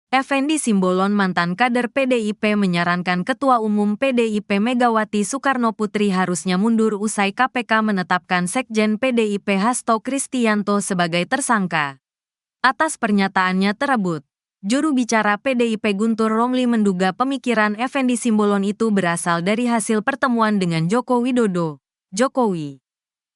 Effendi Simbolon, mantan kader PDIP, menyarankan Ketua Umum PDIP Megawati Soekarnoputri harusnya mundur usai KPK menetapkan Sekjen PDIP Hasto Kristianto sebagai tersangka. Atas pernyataannya tersebut, juru bicara PDIP Guntur Romli menduga pemikiran Effendi Simbolon itu berasal dari hasil pertemuan dengan Joko Widodo. Jokowi.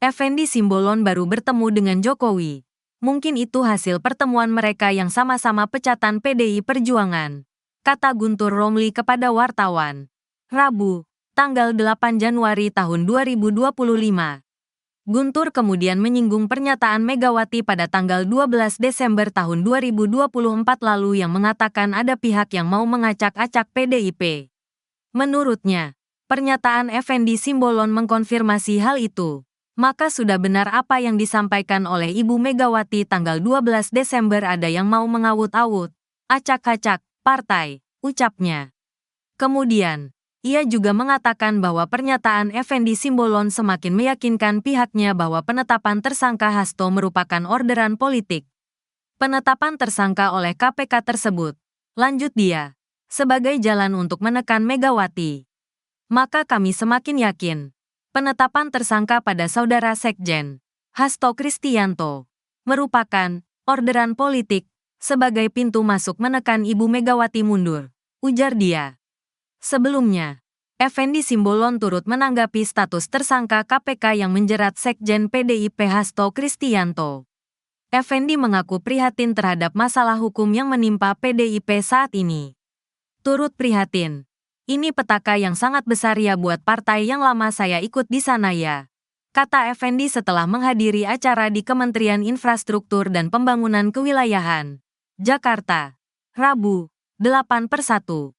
Effendi Simbolon baru bertemu dengan Jokowi. Mungkin itu hasil pertemuan mereka yang sama-sama pecatan PDI Perjuangan, kata Guntur Romli kepada wartawan. Rabu, tanggal 8 Januari tahun 2025. Guntur kemudian menyinggung pernyataan Megawati pada tanggal 12 Desember tahun 2024 lalu yang mengatakan ada pihak yang mau mengacak-acak PDIP. Menurutnya, pernyataan Effendi Simbolon mengkonfirmasi hal itu. Maka sudah benar apa yang disampaikan oleh Ibu Megawati tanggal 12 Desember, ada yang mau mengawut-awut, acak-acak partai, ucapnya. Kemudian, ia juga mengatakan bahwa pernyataan Effendi Simbolon semakin meyakinkan pihaknya bahwa penetapan tersangka Hasto merupakan orderan politik. Penetapan tersangka oleh KPK tersebut, lanjut dia, sebagai jalan untuk menekan Megawati. Maka kami semakin yakin penetapan tersangka pada saudara Sekjen Hasto Kristianto merupakan orderan politik sebagai pintu masuk menekan Ibu Megawati mundur, ujar dia. Sebelumnya, Effendi Simbolon turut menanggapi status tersangka KPK yang menjerat Sekjen PDIP Hasto Kristianto. Effendi mengaku prihatin terhadap masalah hukum yang menimpa PDIP saat ini. Turut prihatin. Ini petaka yang sangat besar ya buat partai yang lama saya ikut di sana ya, kata Effendi setelah menghadiri acara di Kementerian Infrastruktur dan Pembangunan Kewilayahan, Jakarta, Rabu, 8/1.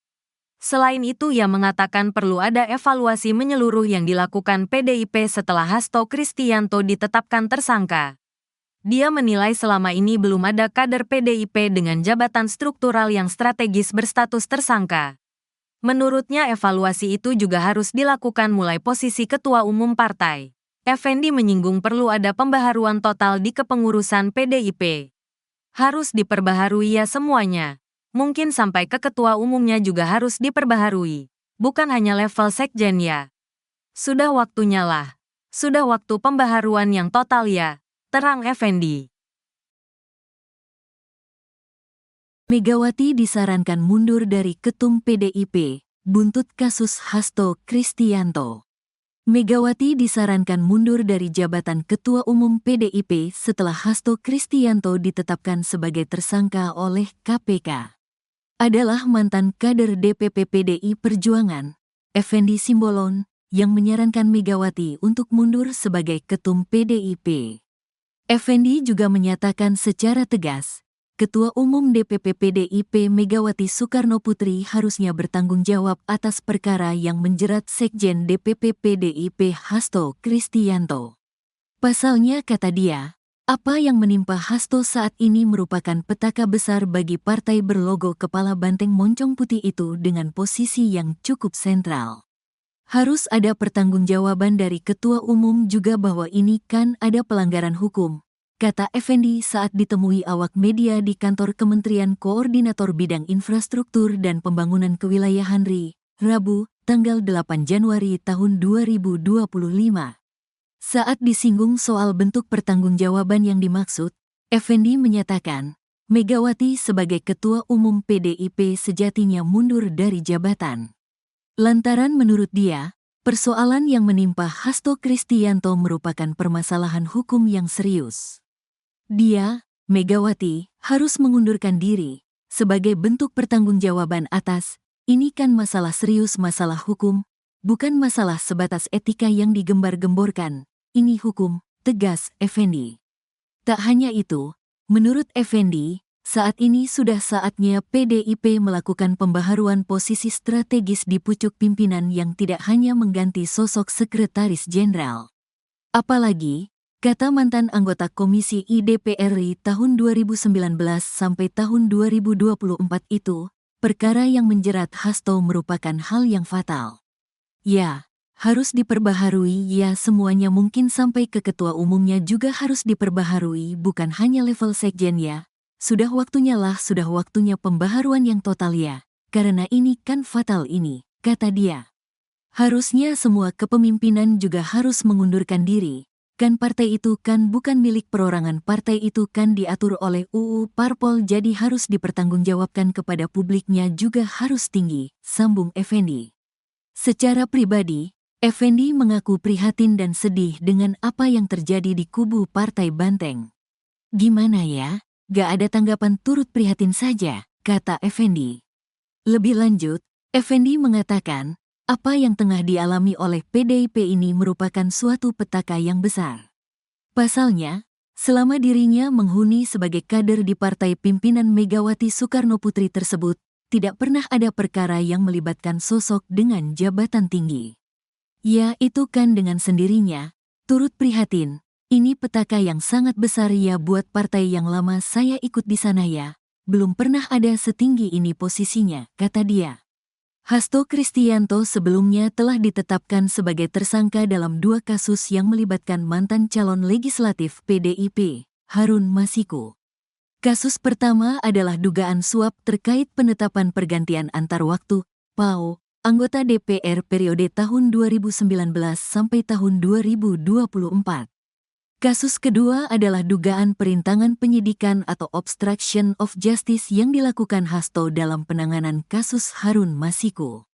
Selain itu ia mengatakan perlu ada evaluasi menyeluruh yang dilakukan PDIP setelah Hasto Kristianto ditetapkan tersangka. Dia menilai selama ini belum ada kader PDIP dengan jabatan struktural yang strategis berstatus tersangka. Menurutnya evaluasi itu juga harus dilakukan mulai posisi ketua umum partai. Effendi menyinggung perlu ada pembaharuan total di kepengurusan PDIP. Harus diperbaharui ya semuanya. Mungkin sampai ke ketua umumnya juga harus diperbaharui. Bukan hanya level sekjen ya. Sudah waktunya lah. Sudah waktu pembaharuan yang total ya, terang Effendi. Megawati disarankan mundur dari Ketum PDIP, buntut kasus Hasto Kristianto. Megawati disarankan mundur dari jabatan Ketua Umum PDIP setelah Hasto Kristianto ditetapkan sebagai tersangka oleh KPK. Adalah mantan kader DPP PDI Perjuangan, Effendi Simbolon, yang menyarankan Megawati untuk mundur sebagai Ketum PDIP. Effendi juga menyatakan secara tegas, Ketua Umum DPP PDIP Megawati Soekarnoputri harusnya bertanggung jawab atas perkara yang menjerat Sekjen DPP PDIP Hasto Kristianto. Pasalnya, kata dia, apa yang menimpa Hasto saat ini merupakan petaka besar bagi partai berlogo kepala banteng moncong putih itu dengan posisi yang cukup sentral. Harus ada pertanggungjawaban dari Ketua Umum juga bahwa ini kan ada pelanggaran hukum, kata Effendi saat ditemui awak media di kantor Kementerian Koordinator Bidang Infrastruktur dan Pembangunan Kewilayahan RI, Rabu, tanggal 8 Januari tahun 2025. Saat disinggung soal bentuk pertanggungjawaban yang dimaksud, Effendi menyatakan, Megawati sebagai Ketua Umum PDIP sejatinya mundur dari jabatan. Lantaran menurut dia, persoalan yang menimpa Hasto Kristianto merupakan permasalahan hukum yang serius. Dia, Megawati, harus mengundurkan diri sebagai bentuk pertanggungjawaban atas, ini kan masalah serius, masalah hukum, bukan masalah sebatas etika yang digembar-gemborkan, ini hukum, tegas Effendi. Tak hanya itu, menurut Effendi, saat ini sudah saatnya PDIP melakukan pembaharuan posisi strategis di pucuk pimpinan yang tidak hanya mengganti sosok sekretaris jenderal. Apalagi, kata mantan anggota Komisi I DPR RI tahun 2019 sampai tahun 2024 itu, perkara yang menjerat Hasto merupakan hal yang fatal. Ya, harus diperbaharui ya semuanya, mungkin sampai ke ketua umumnya juga harus diperbaharui, bukan hanya level sekjen ya. sudah waktunya pembaharuan yang total ya, karena ini kan fatal ini, kata dia. Harusnya semua kepemimpinan juga harus mengundurkan diri. Kan partai itu kan bukan milik perorangan, partai itu kan diatur oleh UU Parpol, jadi harus dipertanggungjawabkan kepada publiknya juga harus tinggi, sambung Effendi. Secara pribadi, Effendi mengaku prihatin dan sedih dengan apa yang terjadi di kubu Partai Banteng. Gimana ya? Gak ada tanggapan, turut prihatin saja, kata Effendi. Lebih lanjut, Effendi mengatakan, apa yang tengah dialami oleh PDIP ini merupakan suatu petaka yang besar. Pasalnya, selama dirinya menghuni sebagai kader di partai pimpinan Megawati Soekarno Putri tersebut, tidak pernah ada perkara yang melibatkan sosok dengan jabatan tinggi. Ya, itu kan dengan sendirinya, turut prihatin. Ini petaka yang sangat besar ya buat partai yang lama saya ikut di sana ya. Belum pernah ada setinggi ini posisinya, kata dia. Hasto Kristianto sebelumnya telah ditetapkan sebagai tersangka dalam 2 kasus yang melibatkan mantan calon legislatif PDIP, Harun Masiku. Kasus pertama adalah dugaan suap terkait penetapan pergantian antar waktu, PAO, anggota DPR periode tahun 2019 sampai tahun 2024. Kasus kedua adalah dugaan perintangan penyidikan atau obstruction of justice yang dilakukan Hasto dalam penanganan kasus Harun Masiku.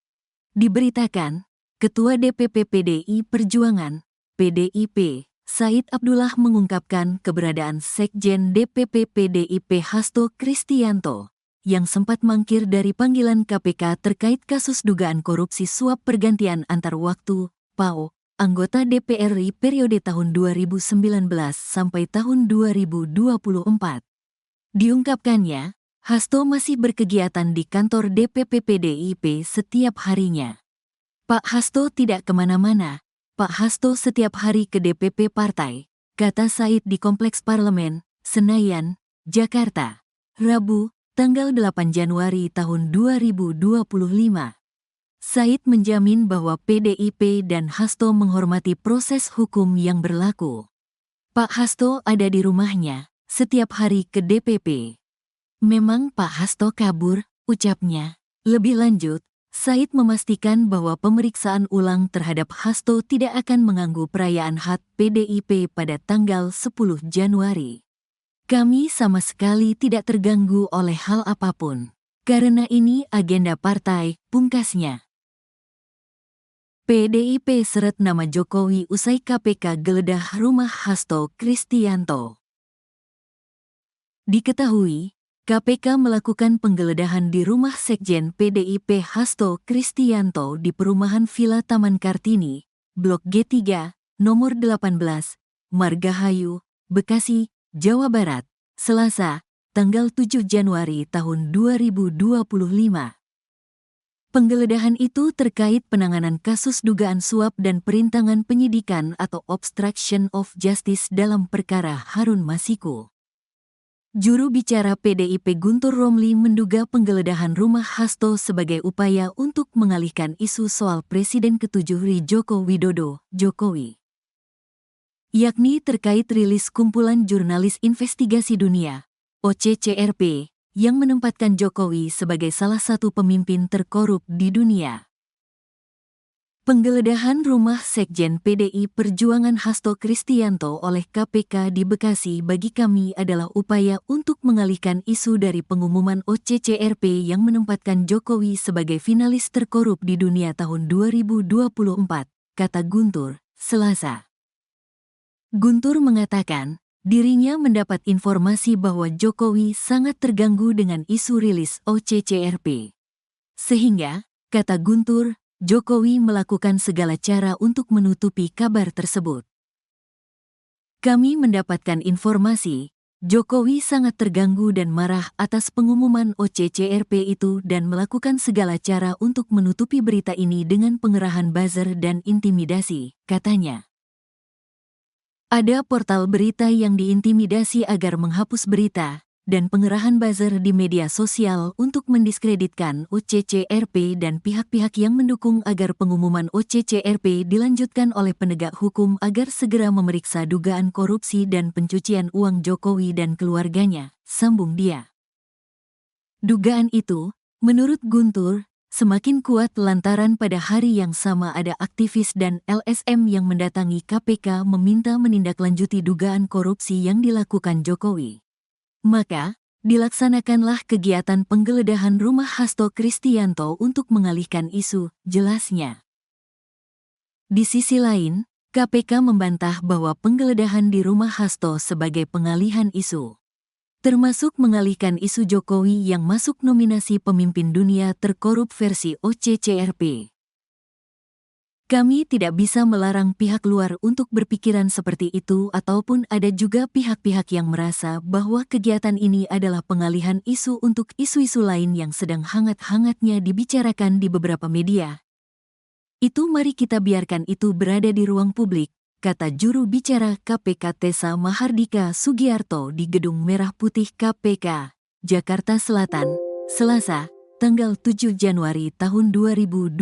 Diberitakan, Ketua DPP PDI Perjuangan, PDIP, Said Abdullah mengungkapkan keberadaan Sekjen DPP PDIP Hasto Kristianto, yang sempat mangkir dari panggilan KPK terkait kasus dugaan korupsi suap pergantian antar waktu, PAO, anggota DPR RI periode tahun 2019 sampai tahun 2024. Diungkapkannya, Hasto masih berkegiatan di kantor DPP PDIP setiap harinya. Pak Hasto tidak kemana-mana, Pak Hasto setiap hari ke DPP partai, kata Said di Kompleks Parlemen, Senayan, Jakarta, Rabu, tanggal 8 Januari tahun 2025. Said menjamin bahwa PDIP dan Hasto menghormati proses hukum yang berlaku. Pak Hasto ada di rumahnya, setiap hari ke DPP. Memang Pak Hasto kabur, ucapnya. Lebih lanjut, Said memastikan bahwa pemeriksaan ulang terhadap Hasto tidak akan mengganggu perayaan HUT PDIP pada tanggal 10 Januari. Kami sama sekali tidak terganggu oleh hal apapun. Karena ini agenda partai, pungkasnya. PDIP seret nama Jokowi usai KPK geledah rumah Hasto Kristianto. Diketahui, KPK melakukan penggeledahan di rumah Sekjen PDIP Hasto Kristianto di perumahan Villa Taman Kartini, Blok G3, nomor 18, Margahayu, Bekasi, Jawa Barat, Selasa, tanggal 7 Januari tahun 2025. Penggeledahan itu terkait penanganan kasus dugaan suap dan perintangan penyidikan atau obstruction of justice dalam perkara Harun Masiku. Juru bicara PDIP Guntur Romli menduga penggeledahan rumah Hasto sebagai upaya untuk mengalihkan isu soal Presiden ke-7 RI Joko Widodo, Jokowi. Yakni terkait rilis kumpulan jurnalis investigasi dunia, OCCRP, yang menempatkan Jokowi sebagai salah satu pemimpin terkorup di dunia. Penggeledahan rumah Sekjen PDI Perjuangan Hasto Kristianto oleh KPK di Bekasi bagi kami adalah upaya untuk mengalihkan isu dari pengumuman OCCRP yang menempatkan Jokowi sebagai finalis terkorup di dunia tahun 2024, kata Guntur, Selasa. Guntur mengatakan, dirinya mendapat informasi bahwa Jokowi sangat terganggu dengan isu rilis OCCRP. Sehingga, kata Guntur, Jokowi melakukan segala cara untuk menutupi kabar tersebut. Kami mendapatkan informasi, Jokowi sangat terganggu dan marah atas pengumuman OCCRP itu dan melakukan segala cara untuk menutupi berita ini dengan pengerahan buzzer dan intimidasi, katanya. Ada portal berita yang diintimidasi agar menghapus berita, dan pengerahan buzzer di media sosial untuk mendiskreditkan OCCRP dan pihak-pihak yang mendukung agar pengumuman OCCRP dilanjutkan oleh penegak hukum agar segera memeriksa dugaan korupsi dan pencucian uang Jokowi dan keluarganya, sambung dia. Dugaan itu, menurut Guntur, semakin kuat lantaran pada hari yang sama ada aktivis dan LSM yang mendatangi KPK meminta menindaklanjuti dugaan korupsi yang dilakukan Jokowi. Maka, dilaksanakanlah kegiatan penggeledahan rumah Hasto Kristianto untuk mengalihkan isu, jelasnya. Di sisi lain, KPK membantah bahwa penggeledahan di rumah Hasto sebagai pengalihan isu, termasuk mengalihkan isu Jokowi yang masuk nominasi pemimpin dunia terkorup versi OCCRP. Kami tidak bisa melarang pihak luar untuk berpikiran seperti itu ataupun ada juga pihak-pihak yang merasa bahwa kegiatan ini adalah pengalihan isu untuk isu-isu lain yang sedang hangat-hangatnya dibicarakan di beberapa media. Itu mari kita biarkan itu berada di ruang publik, kata juru bicara KPK Tessa Mahardika Sugiarto di Gedung Merah Putih KPK, Jakarta Selatan, Selasa, tanggal 7 Januari tahun 2025.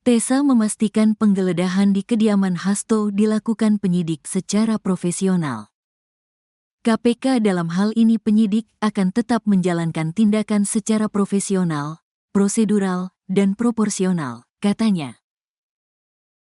Tessa memastikan penggeledahan di kediaman Hasto dilakukan penyidik secara profesional. KPK dalam hal ini penyidik akan tetap menjalankan tindakan secara profesional, prosedural, dan proporsional, katanya.